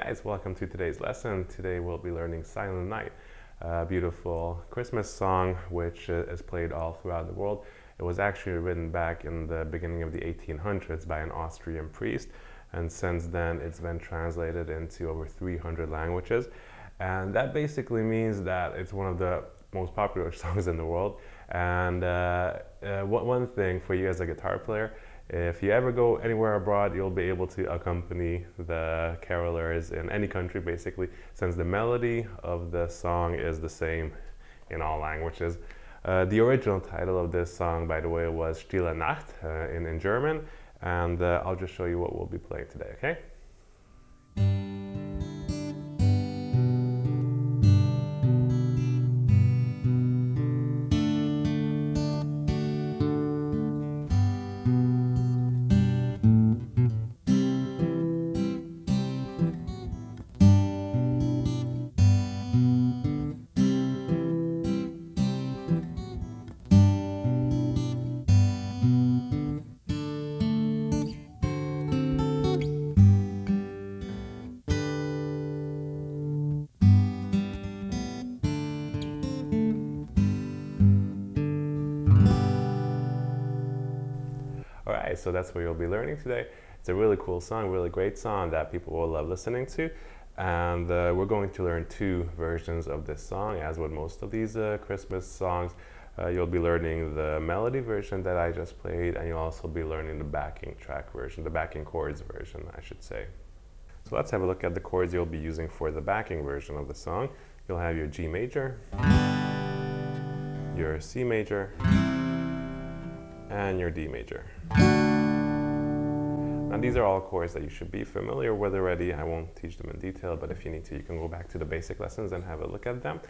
guys, welcome to today's lesson. Today we'll be learning Silent Night, a beautiful Christmas song which is played all throughout the world. It was actually written back in the beginning of the 1800s by an Austrian priest, and since then it's been translated into over 300 languages. And that basically means that it's one of the most popular songs in the world. And one thing for you as a guitar player, if you ever go anywhere abroad, you'll be able to accompany the carolers in any country basically, since the melody of the song is the same in all languages. The original title of this song, by the way, was Stille Nacht in German, and I'll just show you what we'll be playing today, okay? Alright, so that's what you'll be learning today. It's a really cool song, really great song that people will love listening to. And we're going to learn two versions of this song. As with most of these Christmas songs, you'll be learning the melody version that I just played, and you'll also be learning the backing track version, the backing chords version, I should say. So let's have a look at the chords you'll be using for the backing version of the song. You'll have your G major, your C major, and your D major. Now these are all chords that you should be familiar with already. I won't teach them in detail, but if you need to, you can go back to the basic lessons and have a look at them.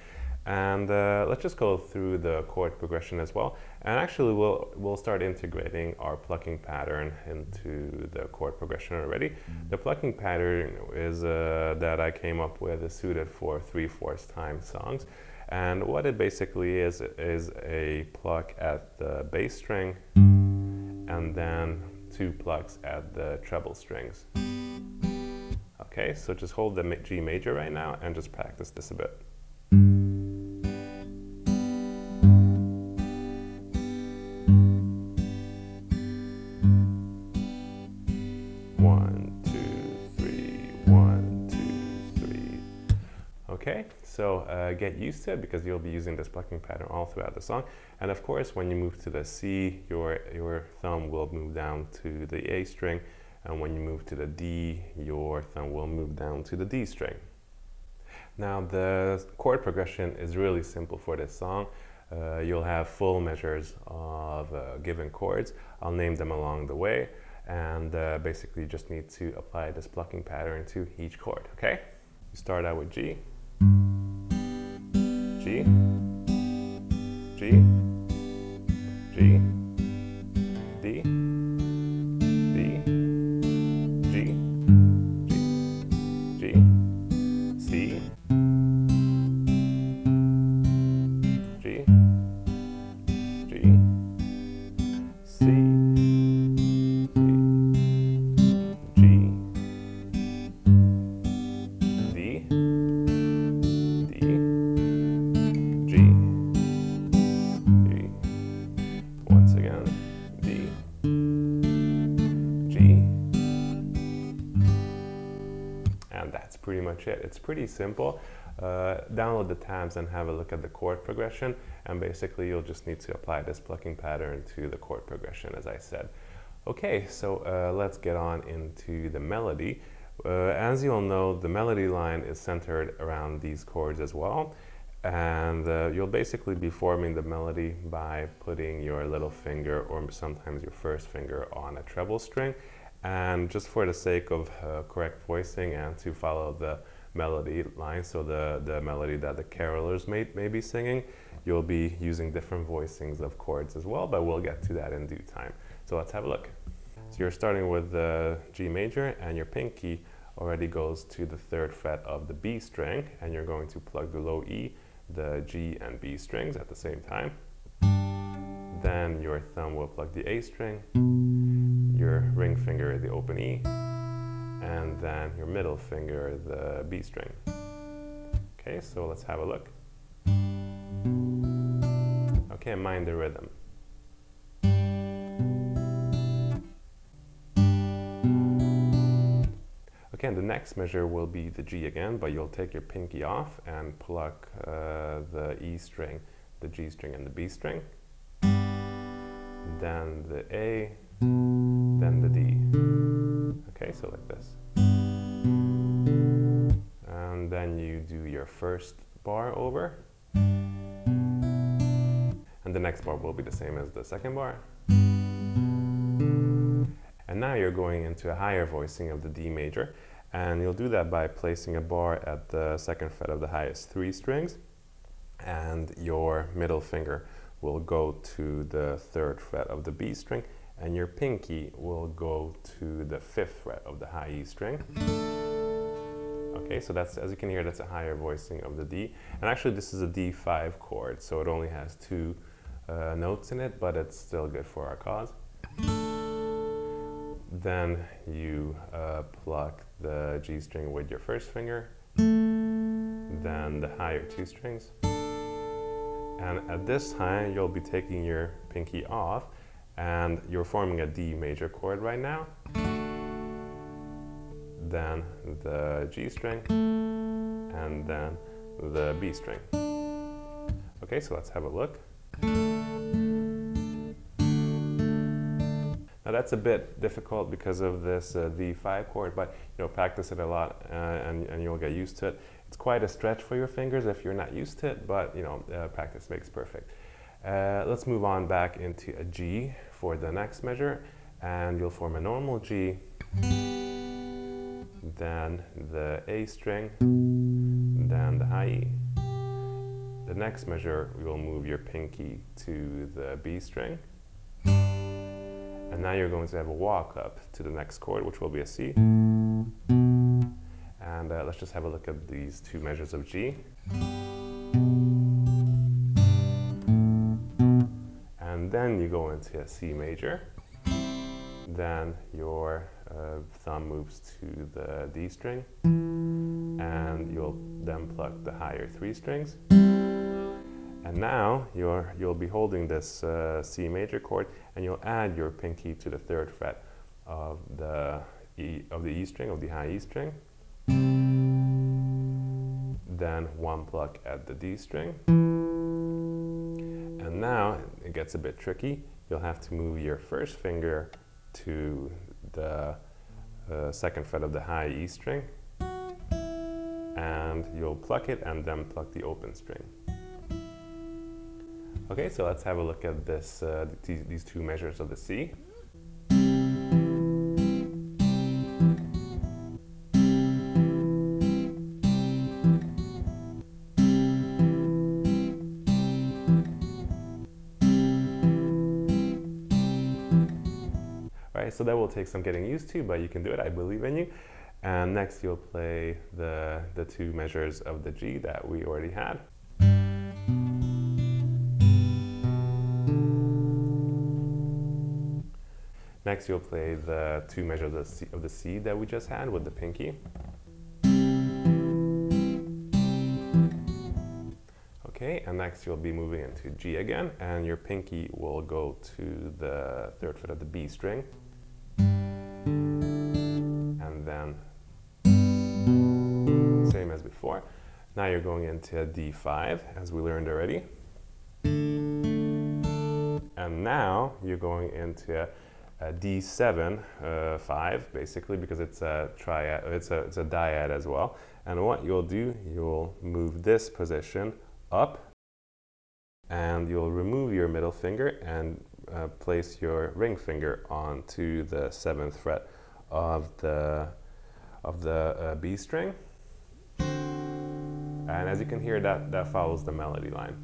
And let's just go through the chord progression as well. And actually we'll start integrating our plucking pattern into the chord progression already. The plucking pattern is that I came up with is suited for 3/4 time songs. And what it basically is a pluck at the bass string and then 2 plucks at the treble strings. Okay, so just hold the G major right now and just practice this a bit. One, two, three, 1, 2, 3. Okay, so get used to it because you'll be using this plucking pattern all throughout the song. And of course, when you move to the C, your thumb will move down to the A string, and when you move to the D, your thumb will move down to the D string. Now the chord progression is really simple for this song. You'll have full measures of given chords. I'll name them along the way, and basically you just need to apply this plucking pattern to each chord, okay? You start out with G, G, G, G, D, D, G, G, G, C, G, G, C, G, D, D, G, once again, D, G, and that's pretty much it. It's pretty simple. Download the tabs and have a look at the chord progression, and basically you'll just need to apply this plucking pattern to the chord progression, as I said. Okay, so let's get on into the melody. As you'll know, the melody line is centered around these chords as well. And you'll basically be forming the melody by putting your little finger or sometimes your first finger on a treble string. And just for the sake of correct voicing and to follow the melody line, so the melody that the carolers may be singing, you'll be using different voicings of chords as well, but we'll get to that in due time. So let's have a look. So you're starting with the G major, and your pinky already goes to the 3rd fret of the B string, and you're going to plug the low E, the G and B strings at the same time. Then your thumb will plug the A string, your ring finger the open E, and then your middle finger, the B string. Okay, so let's have a look. Okay, mind the rhythm. Okay, and the next measure will be the G again, but you'll take your pinky off and pluck the E string, the G string, and the B string. Then the A, then the D. Okay, so like this. And then you do your first bar over. And the next bar will be the same as the second bar. And now you're going into a higher voicing of the D major. And you'll do that by placing a bar at the second fret of the highest 3 strings. And your middle finger will go to the 3rd fret of the B string, and your pinky will go to the 5th fret of the high E string. Okay, so that's, as you can hear, that's a higher voicing of the D. And actually this is a D5 chord, so it only has 2 notes in it, but it's still good for our cause. Then you pluck the G string with your first finger, then the higher 2 strings. And at this time, you'll be taking your pinky off, and you're forming a D major chord right now. Then the G string, and then the B string. Okay, so let's have a look. Now that's a bit difficult because of this D5 chord, but practice it a lot and you'll get used to it. It's quite a stretch for your fingers if you're not used to it, but practice makes perfect. Let's move on back into a G for the next measure, and you'll form a normal G, then the A string, then the high E. The next measure, we will move your pinky to the B string. And now you're going to have a walk up to the next chord, which will be a C. And let's just have a look at these 2 measures of G. And then you go into a C major. Then your thumb moves to the D string. And you'll then pluck the higher 3 strings. And now you'll be holding this C major chord, and you'll add your pinky to the 3rd fret of the E string, of the high E string. Then 1 pluck at the D string. And now it gets a bit tricky. You'll have to move your first finger to the 2nd fret of the high E string. And you'll pluck it and then pluck the open string. Okay, so let's have a look at this, these 2 measures of the C. All right, so that will take some getting used to, but you can do it, I believe in you. And next you'll play the 2 measures of the G that we already had. Next you'll play the 2 measures of the C that we just had with the pinky. Okay, and next you'll be moving into G again, and your pinky will go to the 3rd fret of the B string. And then, same as before. Now you're going into a D5, as we learned already. And now you're going into a D7 5, basically, because it's a triad, it's a dyad as well. And what you'll do, you'll move this position up, and you'll remove your middle finger and place your ring finger onto the 7th fret of the B string. And as you can hear, that follows the melody line.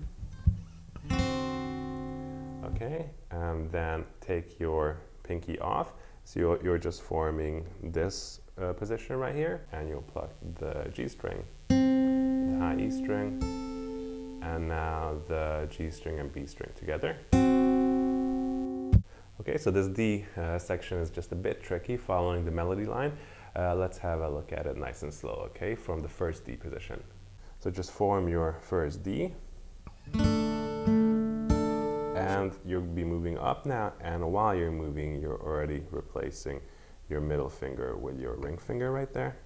Okay, and then take your pinky off, so you're just forming this position right here, and you'll pluck the G string, the high E string, and now the G string and B string together. Okay, so this D section is just a bit tricky following the melody line, Let's have a look at it nice and slow, okay, from the first D position. So just form your first D, and you'll be moving up now, and while you're moving, you're already replacing your middle finger with your ring finger right there.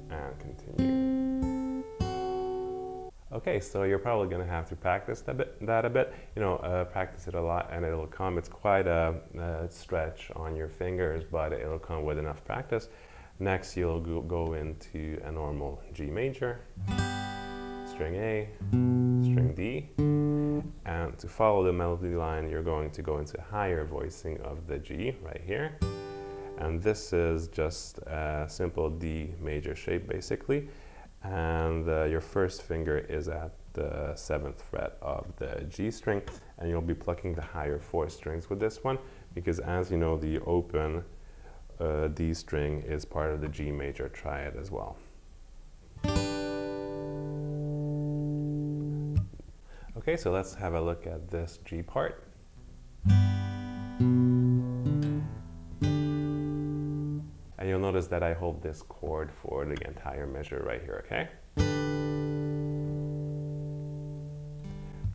And continue. Okay, so you're probably going to have to practice that a bit. You know, practice it a lot and it'll come. It's quite a stretch on your fingers, but it'll come with enough practice. Next, you'll go into a normal G major, string A, string D, and to follow the melody line, you're going to go into higher voicing of the G right here. And this is just a simple D major shape basically. And your first finger is at the 7th fret of the G string, and you'll be plucking the higher 4 strings with this one, because as you know, the open D string is part of the G major triad as well. Okay, so let's have a look at this G part. And you'll notice that I hold this chord for the entire measure right here, okay?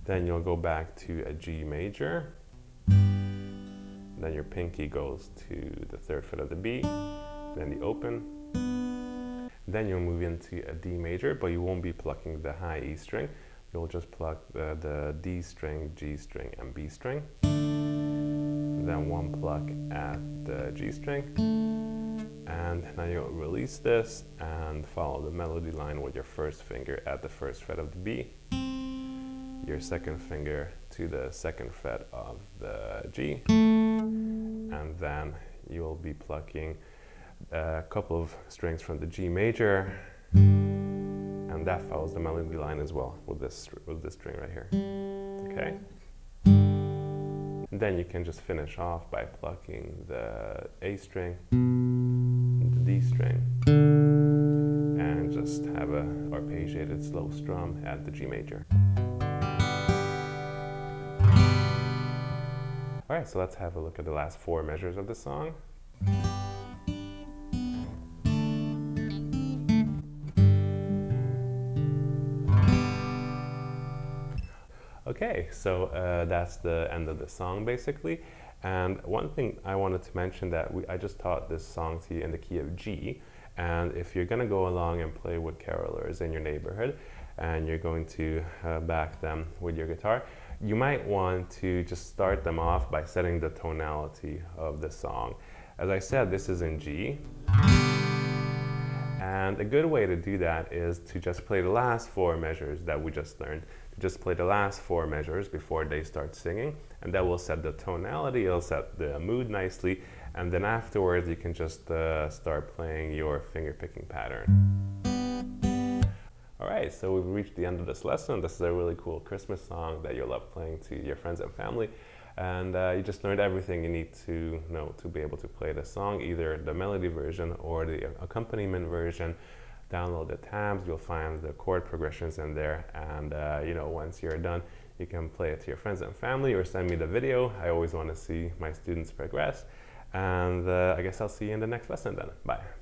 Then you'll go back to a G major. Then your pinky goes to the 3rd fret of the B, then the open. Then you'll move into a D major, but you won't be plucking the high E string. You'll just pluck the D string, G string, and B string. Then one pluck at the G string. And now you'll release this and follow the melody line with your first finger at the 1st fret of the B, your second finger to the 2nd fret of the G, and then you'll be plucking a couple of strings from the G major, and that follows the melody line as well with this string right here, okay? And then you can just finish off by plucking the A string, D string, and just have a arpeggiated slow strum at the G major. Alright, so let's have a look at the last 4 measures of the song. Okay, so that's the end of the song basically. And one thing I wanted to mention that I just taught this song to you in the key of G, and if you're going to go along and play with carolers in your neighborhood and you're going to back them with your guitar, you might want to just start them off by setting the tonality of the song. As I said, this is in G, and a good way to do that is to just play the last 4 measures that we just learned. Just play the last 4 measures before they start singing, and that will set the tonality, it'll set the mood nicely, and then afterwards you can just start playing your finger picking pattern. Alright, so we've reached the end of this lesson. This is a really cool Christmas song that you'll love playing to your friends and family, and you just learned everything you need to know to be able to play the song, either the melody version or the accompaniment version. Download the tabs, you'll find the chord progressions in there, and you know, once you're done, you can play it to your friends and family or send me the video. I always want to see my students progress, and I guess I'll see you in the next lesson then. Bye.